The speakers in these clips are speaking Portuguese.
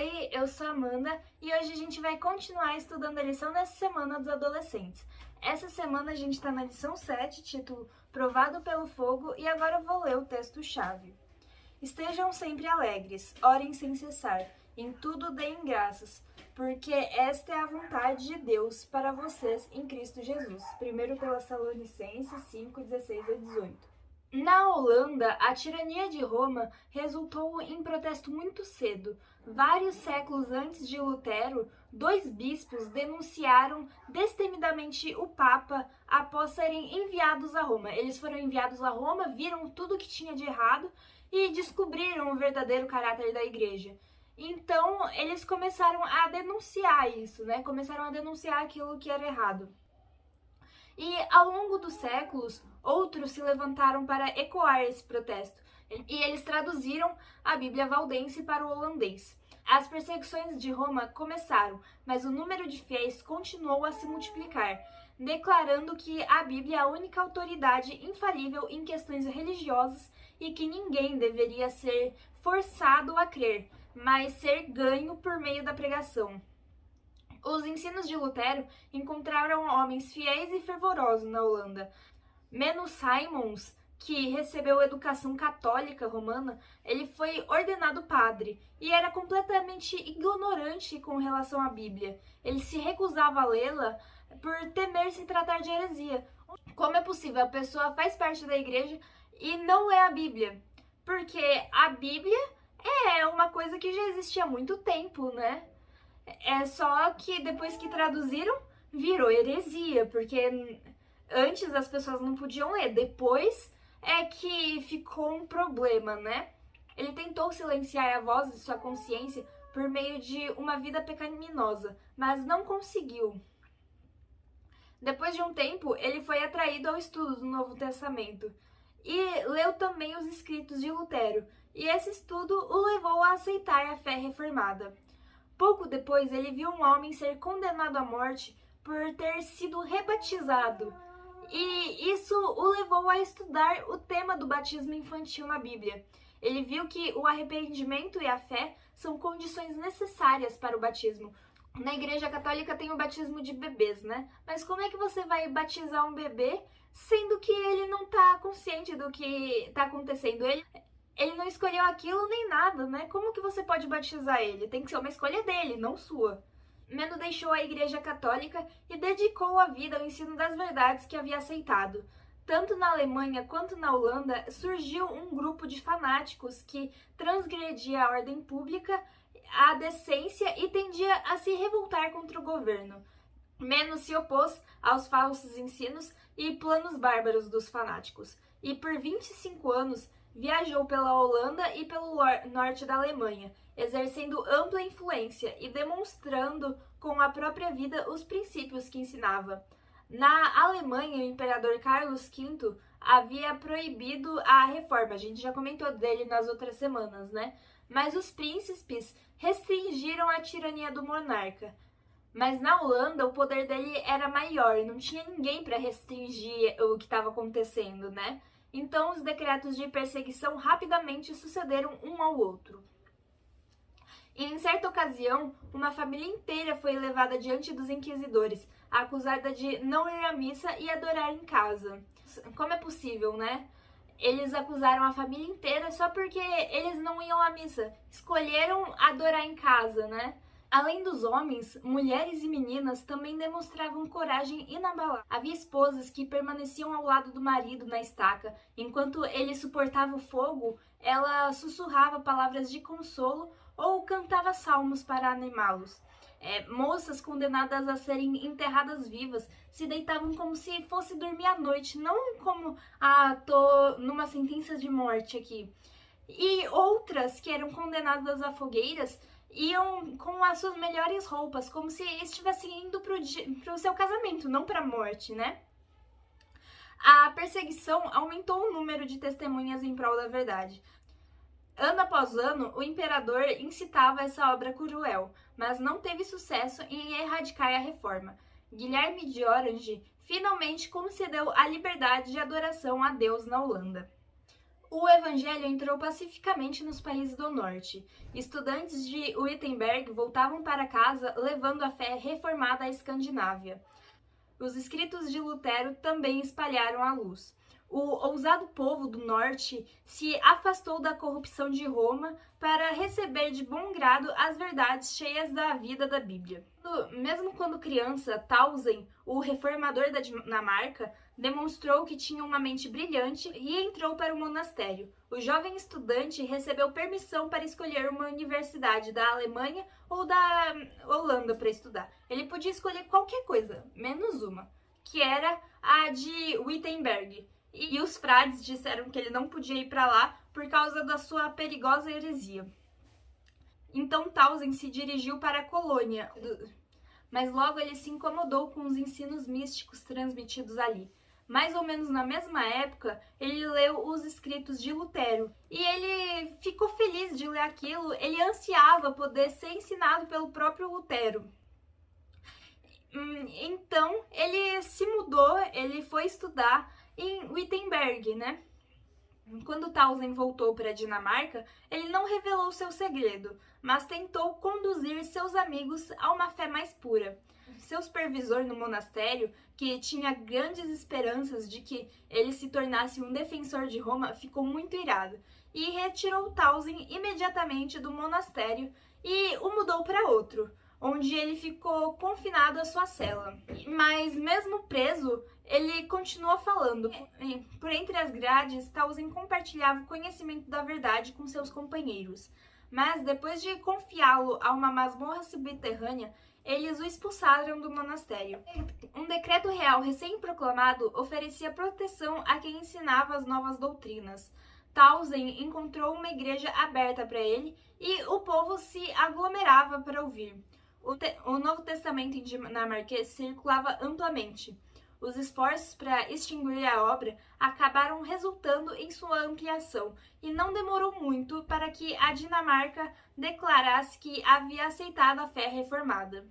Oi, eu sou a Amanda e hoje a gente vai continuar estudando a lição dessa semana dos adolescentes. Essa semana a gente está na lição 7, título Provado pelo Fogo, e agora eu vou ler o texto-chave. Estejam sempre alegres, orem sem cessar, em tudo deem graças, porque esta é a vontade de Deus para vocês em Cristo Jesus. 1 Tessalonicenses 5, 16 a 18. Na Holanda, a tirania de Roma resultou em protesto muito cedo. Vários séculos antes de Lutero, 2 bispos denunciaram destemidamente o Papa após serem enviados a Roma. Eles foram enviados a Roma, viram tudo que tinha de errado e descobriram o verdadeiro caráter da igreja. Então, eles começaram a denunciar isso, né? Começaram a denunciar aquilo que era errado. E ao longo dos séculos, outros se levantaram para ecoar esse protesto, e eles traduziram a Bíblia valdense para o holandês. As perseguições de Roma começaram, mas o número de fiéis continuou a se multiplicar, declarando que a Bíblia é a única autoridade infalível em questões religiosas e que ninguém deveria ser forçado a crer, mas ser ganho por meio da pregação. Os ensinos de Lutero encontraram homens fiéis e fervorosos na Holanda. Menno Simons, que recebeu educação católica romana, ele foi ordenado padre e era completamente ignorante com relação à Bíblia. Ele se recusava a lê-la por temer se tratar de heresia. Como é possível? A pessoa faz parte da igreja e não lê a Bíblia? Porque a Bíblia é uma coisa que já existia há muito tempo, né? É só que depois que traduziram, virou heresia, porque antes as pessoas não podiam ler, depois é que ficou um problema, né? Ele tentou silenciar a voz de sua consciência por meio de uma vida pecaminosa, mas não conseguiu. Depois de um tempo, ele foi atraído ao estudo do Novo Testamento e leu também os escritos de Lutero, e esse estudo o levou a aceitar a fé reformada. Pouco depois, ele viu um homem ser condenado à morte por ter sido rebatizado, e isso o levou a estudar o tema do batismo infantil na Bíblia. Ele viu que o arrependimento e a fé são condições necessárias para o batismo. Na Igreja Católica tem o batismo de bebês, né? Mas como é que você vai batizar um bebê sendo que ele não está consciente do que está acontecendo? Ele não escolheu aquilo nem nada, né? Como que você pode batizar ele? Tem que ser uma escolha dele, não sua. Menno deixou a Igreja Católica e dedicou a vida ao ensino das verdades que havia aceitado. Tanto na Alemanha quanto na Holanda surgiu um grupo de fanáticos que transgredia a ordem pública, a decência e tendia a se revoltar contra o governo. Menno se opôs aos falsos ensinos e planos bárbaros dos fanáticos, e por 25 anos viajou pela Holanda e pelo norte da Alemanha, exercendo ampla influência e demonstrando com a própria vida os princípios que ensinava. Na Alemanha, o imperador Carlos V havia proibido a reforma, a gente já comentou dele nas outras semanas, né? Mas os príncipes restringiram a tirania do monarca. Mas na Holanda, o poder dele era maior, não tinha ninguém para restringir o que estava acontecendo, né? Então, os decretos de perseguição rapidamente sucederam um ao outro. E, em certa ocasião, uma família inteira foi levada diante dos inquisidores, acusada de não ir à missa e adorar em casa. Como é possível, né? Eles acusaram a família inteira só porque eles não iam à missa. Escolheram adorar em casa, né? Além dos homens, mulheres e meninas também demonstravam coragem inabalável. Havia esposas que permaneciam ao lado do marido na estaca. Enquanto ele suportava o fogo, ela sussurrava palavras de consolo ou cantava salmos para animá-los. Moças condenadas a serem enterradas vivas se deitavam como se fosse dormir à noite, não como, tô numa sentença de morte aqui. E outras que eram condenadas a fogueiras iam com as suas melhores roupas, como se estivessem indo pro seu casamento, não para a morte, né? A perseguição aumentou o número de testemunhas em prol da verdade. Ano após ano, o imperador incitava essa obra cruel, mas não teve sucesso em erradicar a reforma. Guilherme de Orange finalmente concedeu a liberdade de adoração a Deus na Holanda. O evangelho entrou pacificamente nos países do norte. Estudantes de Wittenberg voltavam para casa levando a fé reformada à Escandinávia. Os escritos de Lutero também espalharam a luz. O ousado povo do norte se afastou da corrupção de Roma para receber de bom grado as verdades cheias da vida da Bíblia. Mesmo quando criança, Tausen, o reformador da Dinamarca, demonstrou que tinha uma mente brilhante e entrou para o monastério. O jovem estudante recebeu permissão para escolher uma universidade da Alemanha ou da Holanda para estudar. Ele podia escolher qualquer coisa, menos uma, que era a de Wittenberg. E os frades disseram que ele não podia ir para lá por causa da sua perigosa heresia. Então Tausen se dirigiu para a Colônia, mas logo ele se incomodou com os ensinos místicos transmitidos ali. Mais ou menos na mesma época, ele leu os escritos de Lutero e ele ficou feliz de ler aquilo, ele ansiava poder ser ensinado pelo próprio Lutero. Então ele se mudou, ele foi estudar em Wittenberg, né? Quando Tausen voltou para a Dinamarca, ele não revelou seu segredo, mas tentou conduzir seus amigos a uma fé mais pura. Seu supervisor no monastério, que tinha grandes esperanças de que ele se tornasse um defensor de Roma, ficou muito irado e retirou Tausen imediatamente do monastério e o mudou para outro, onde ele ficou confinado à sua cela. Mas mesmo preso, ele continuou falando. Por entre as grades, Tausen compartilhava o conhecimento da verdade com seus companheiros. Mas depois de confiá-lo a uma masmorra subterrânea, eles o expulsaram do monastério. Um decreto real recém-proclamado oferecia proteção a quem ensinava as novas doutrinas. Tausen encontrou uma igreja aberta para ele e o povo se aglomerava para ouvir. O Novo Testamento em dinamarquês circulava amplamente. Os esforços para extinguir a obra acabaram resultando em sua ampliação, e não demorou muito para que a Dinamarca declarasse que havia aceitado a fé reformada.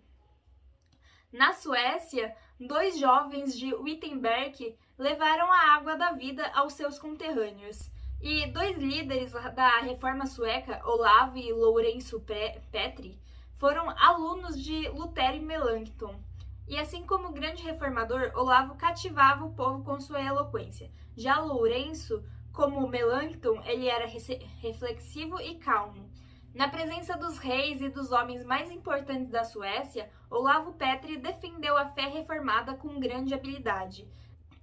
Na Suécia, 2 jovens de Wittenberg levaram a água da vida aos seus conterrâneos, e 2 líderes da reforma sueca, Olavo e Lourenço Petri, foram alunos de Lutero e Melanchthon. E assim como o grande reformador, Olavo cativava o povo com sua eloquência. Já Lourenço, como Melanchthon, ele era reflexivo e calmo. Na presença dos reis e dos homens mais importantes da Suécia, Olavo Petri defendeu a fé reformada com grande habilidade.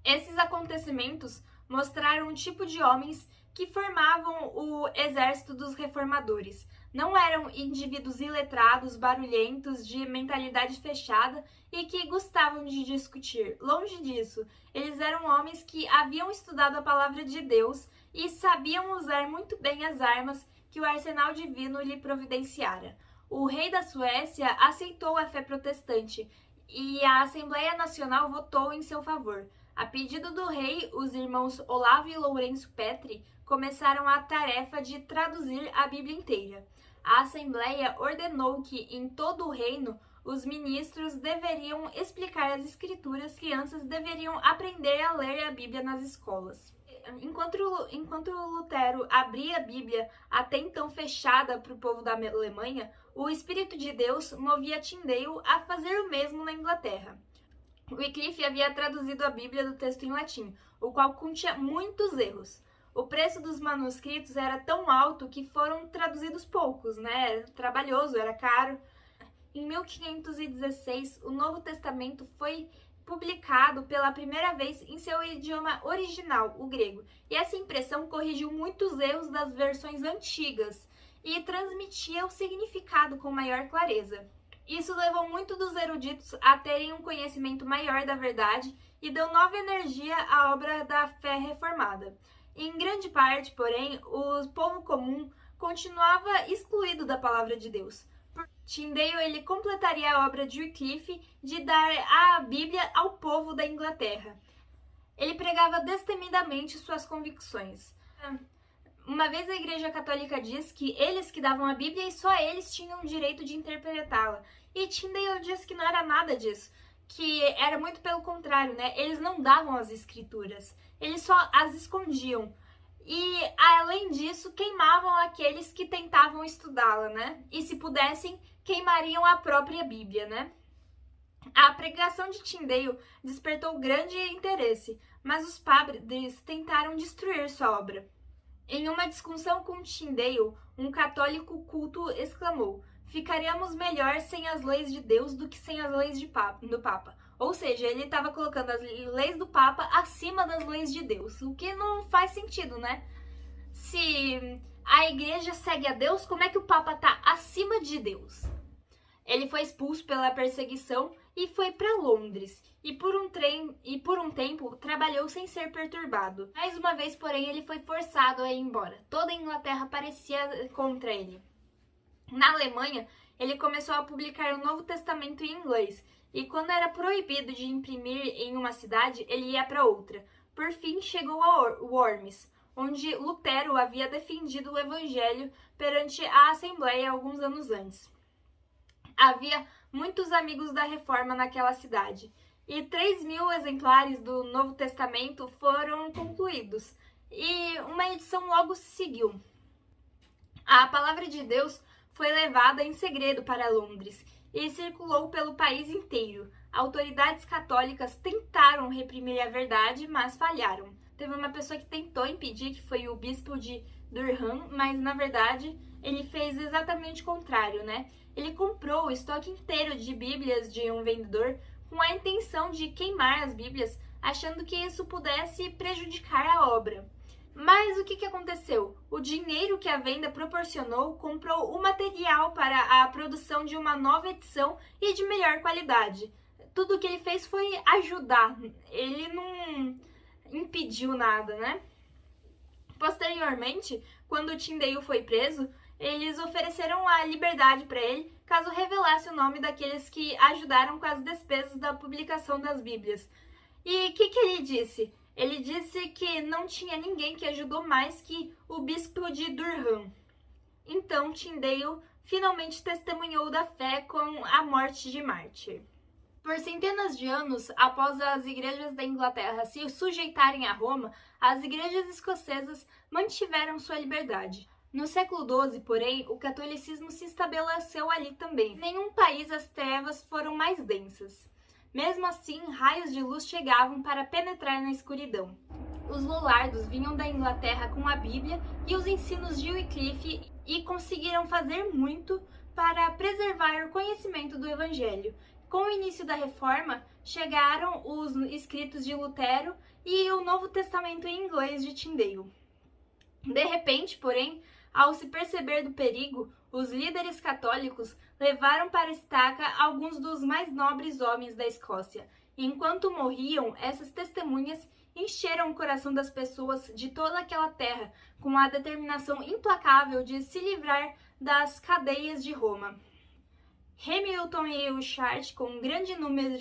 Esses acontecimentos mostraram o tipo de homens que formavam o exército dos reformadores. Não eram indivíduos iletrados, barulhentos, de mentalidade fechada e que gostavam de discutir. Longe disso, eles eram homens que haviam estudado a palavra de Deus e sabiam usar muito bem as armas que o arsenal divino lhe providenciara. O rei da Suécia aceitou a fé protestante e a Assembleia Nacional votou em seu favor. A pedido do rei, os irmãos Olavo e Lourenço Petri começaram a tarefa de traduzir a Bíblia inteira. A Assembleia ordenou que, em todo o reino, os ministros deveriam explicar as escrituras, crianças deveriam aprender a ler a Bíblia nas escolas. Enquanto Lutero abria a Bíblia, até então fechada para o povo da Alemanha, o Espírito de Deus movia Tyndale a fazer o mesmo na Inglaterra. Wycliffe havia traduzido a Bíblia do texto em latim, o qual continha muitos erros. O preço dos manuscritos era tão alto que foram traduzidos poucos, né? Era trabalhoso, era caro. Em 1516, o Novo Testamento foi publicado pela primeira vez em seu idioma original, o grego, e essa impressão corrigiu muitos erros das versões antigas e transmitia o significado com maior clareza. Isso levou muito dos eruditos a terem um conhecimento maior da verdade e deu nova energia à obra da fé reformada. Em grande parte, porém, o povo comum continuava excluído da palavra de Deus. Tyndale ele completaria a obra de Wycliffe de dar a Bíblia ao povo da Inglaterra. Ele pregava destemidamente suas convicções. Uma vez a Igreja Católica diz que eles que davam a Bíblia e só eles tinham o direito de interpretá-la. E Tyndale diz que não era nada disso, que era muito pelo contrário, né? Eles não davam as escrituras, eles só as escondiam. e, além disso, queimavam aqueles que tentavam estudá-la, né? E, se pudessem, queimariam a própria Bíblia, né? A pregação de Tyndale despertou grande interesse, mas os padres tentaram destruir sua obra. Em uma discussão com Tyndale, um católico culto exclamou: "Ficaríamos melhor sem as leis de Deus do que sem as leis do Papa." Ou seja, ele estava colocando as leis do Papa acima das leis de Deus, o que não faz sentido, né? Se a igreja segue a Deus, como é que o Papa está acima de Deus? Ele foi expulso pela perseguição e foi para Londres. E por um tempo trabalhou sem ser perturbado. Mais uma vez, porém, ele foi forçado a ir embora. Toda a Inglaterra parecia contra ele. Na Alemanha, ele começou a publicar o Novo Testamento em inglês. E quando era proibido de imprimir em uma cidade, ele ia para outra. Por fim, chegou a Worms, onde Lutero havia defendido o Evangelho perante a Assembleia alguns anos antes. Havia muitos amigos da Reforma naquela cidade, e 3.000 exemplares do Novo Testamento foram concluídos, e uma edição logo se seguiu. A palavra de Deus foi levada em segredo para Londres e circulou pelo país inteiro. Autoridades católicas tentaram reprimir a verdade, mas falharam. Teve uma pessoa que tentou impedir, que foi o bispo de Durham, mas na verdade ele fez exatamente o contrário, né? Ele comprou o estoque inteiro de Bíblias de um vendedor com a intenção de queimar as Bíblias, achando que isso pudesse prejudicar a obra. Mas o que aconteceu? O dinheiro que a venda proporcionou comprou o material para a produção de uma nova edição e de melhor qualidade. Tudo o que ele fez foi ajudar, ele não impediu nada, né? Posteriormente, quando Tyndale foi preso, eles ofereceram a liberdade para ele, caso revelasse o nome daqueles que ajudaram com as despesas da publicação das Bíblias. E o que ele disse? Ele disse que não tinha ninguém que ajudou mais que o bispo de Durham. Então, Tyndale finalmente testemunhou da fé com a morte de mártir. Por centenas de anos após as igrejas da Inglaterra se sujeitarem a Roma, as igrejas escocesas mantiveram sua liberdade. No século XII, porém, o catolicismo se estabeleceu ali também. Em nenhum país as trevas foram mais densas. Mesmo assim, raios de luz chegavam para penetrar na escuridão. Os Lollardos vinham da Inglaterra com a Bíblia e os ensinos de Wycliffe e conseguiram fazer muito para preservar o conhecimento do Evangelho. Com o início da Reforma, chegaram os escritos de Lutero e o Novo Testamento em inglês de Tyndale. De repente, porém, ao se perceber do perigo, os líderes católicos levaram para a estaca alguns dos mais nobres homens da Escócia. Enquanto morriam, essas testemunhas encheram o coração das pessoas de toda aquela terra com a determinação implacável de se livrar das cadeias de Roma. Hamilton e Wishart, com um grande número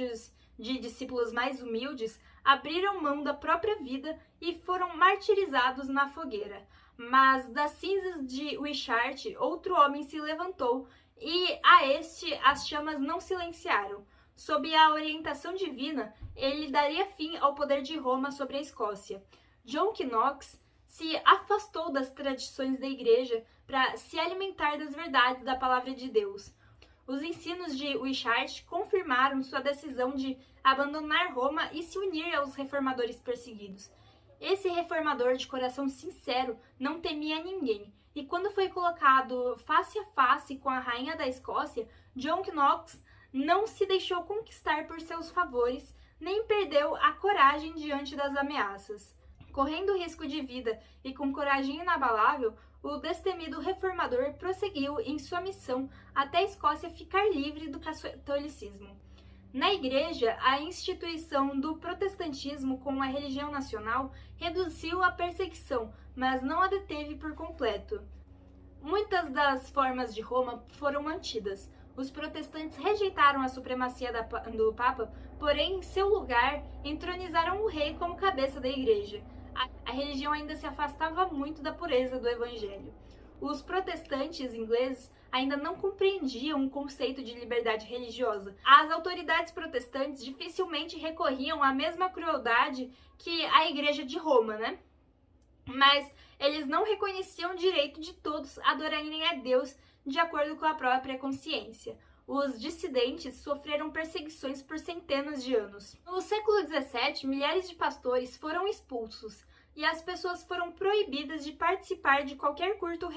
de discípulos mais humildes, abriram mão da própria vida e foram martirizados na fogueira. Mas das cinzas de Wishart, outro homem se levantou e a este as chamas não silenciaram. Sob a orientação divina, ele daria fim ao poder de Roma sobre a Escócia. John Knox se afastou das tradições da igreja para se alimentar das verdades da palavra de Deus. Os ensinos de Wishart confirmaram sua decisão de abandonar Roma e se unir aos reformadores perseguidos. Esse reformador de coração sincero não temia ninguém, e quando foi colocado face a face com a rainha da Escócia, John Knox não se deixou conquistar por seus favores, nem perdeu a coragem diante das ameaças. Correndo risco de vida e com coragem inabalável, o destemido reformador prosseguiu em sua missão até a Escócia ficar livre do catolicismo. Na igreja, a instituição do protestantismo como a religião nacional reduziu a perseguição, mas não a deteve por completo. Muitas das formas de Roma foram mantidas. Os protestantes rejeitaram a supremacia do Papa, porém, em seu lugar, entronizaram o rei como cabeça da igreja. A religião ainda se afastava muito da pureza do evangelho. Os protestantes ingleses ainda não compreendiam o conceito de liberdade religiosa. As autoridades protestantes dificilmente recorriam à mesma crueldade que a Igreja de Roma, né? mas eles não reconheciam o direito de todos adorarem a Deus de acordo com a própria consciência. Os dissidentes sofreram perseguições por centenas de anos. No século XVII, milhares de pastores foram expulsos e as pessoas foram proibidas de participar de qualquer culto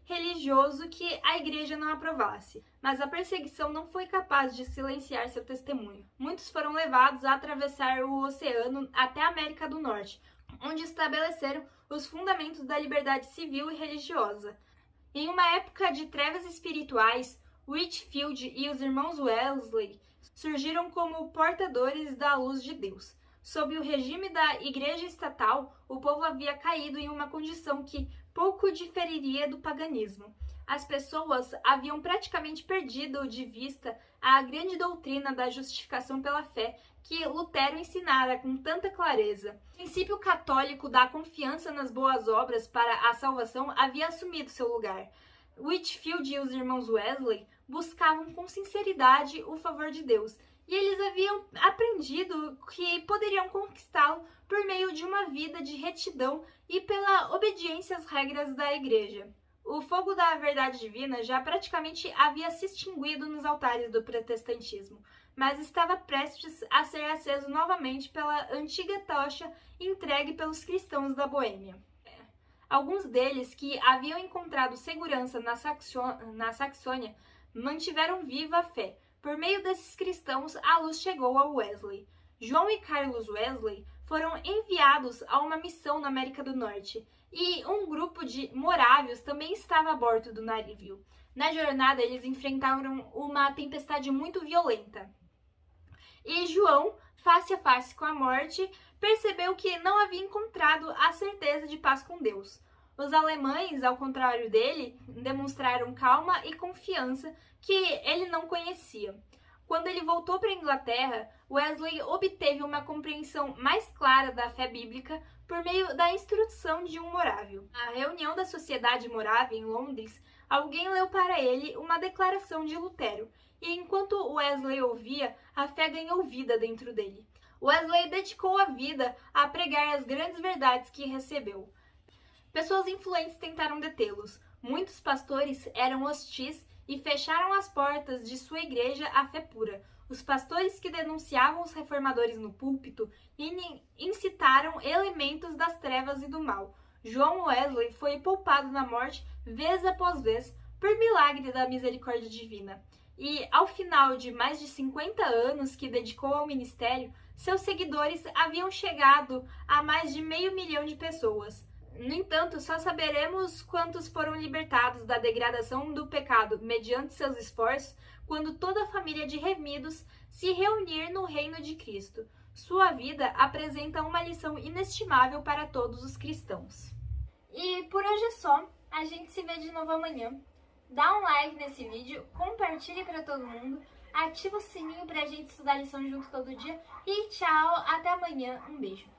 religioso que a igreja não aprovasse. Mas a perseguição não foi capaz de silenciar seu testemunho. Muitos foram levados a atravessar o oceano até a América do Norte, onde estabeleceram os fundamentos da liberdade civil e religiosa. Em uma época de trevas espirituais, Whitefield e os irmãos Wesley surgiram como portadores da luz de Deus. Sob o regime da Igreja Estatal, o povo havia caído em uma condição que pouco diferiria do paganismo. As pessoas haviam praticamente perdido de vista a grande doutrina da justificação pela fé que Lutero ensinara com tanta clareza. O princípio católico da confiança nas boas obras para a salvação havia assumido seu lugar. Whitefield e os irmãos Wesley buscavam com sinceridade o favor de Deus, e eles haviam aprendido que poderiam conquistá-lo por meio de uma vida de retidão e pela obediência às regras da igreja. O fogo da verdade divina já praticamente havia se extinguido nos altares do protestantismo, mas estava prestes a ser aceso novamente pela antiga tocha entregue pelos cristãos da Boêmia. Alguns deles, que haviam encontrado segurança na Saxônia, mantiveram viva a fé. Por meio desses cristãos, a luz chegou a Wesley. João e Carlos Wesley foram enviados a uma missão na América do Norte, e um grupo de morávios também estava a bordo do navio. Na jornada, eles enfrentaram uma tempestade muito violenta. E João, face a face com a morte, percebeu que não havia encontrado a certeza de paz com Deus. Os alemães, ao contrário dele, demonstraram calma e confiança que ele não conhecia. Quando ele voltou para a Inglaterra, Wesley obteve uma compreensão mais clara da fé bíblica por meio da instrução de um morávio. Na reunião da Sociedade Morávia em Londres, alguém leu para ele uma declaração de Lutero, e enquanto Wesley ouvia, a fé ganhou vida dentro dele. Wesley dedicou a vida a pregar as grandes verdades que recebeu. Pessoas influentes tentaram detê-los. Muitos pastores eram hostis e fecharam as portas de sua igreja à fé pura. Os pastores que denunciavam os reformadores no púlpito incitaram elementos das trevas e do mal. João Wesley foi poupado da morte vez após vez por milagre da misericórdia divina. E ao final de mais de 50 anos que dedicou ao ministério, seus seguidores haviam chegado a mais de 500 mil de pessoas. No entanto, só saberemos quantos foram libertados da degradação do pecado mediante seus esforços quando toda a família de remidos se reunir no reino de Cristo. Sua vida apresenta uma lição inestimável para todos os cristãos. E por hoje é só. A gente se vê de novo amanhã. Dá um like nesse vídeo, compartilhe para todo mundo, ativa o sininho pra gente estudar a lição junto todo dia e tchau, até amanhã, um beijo.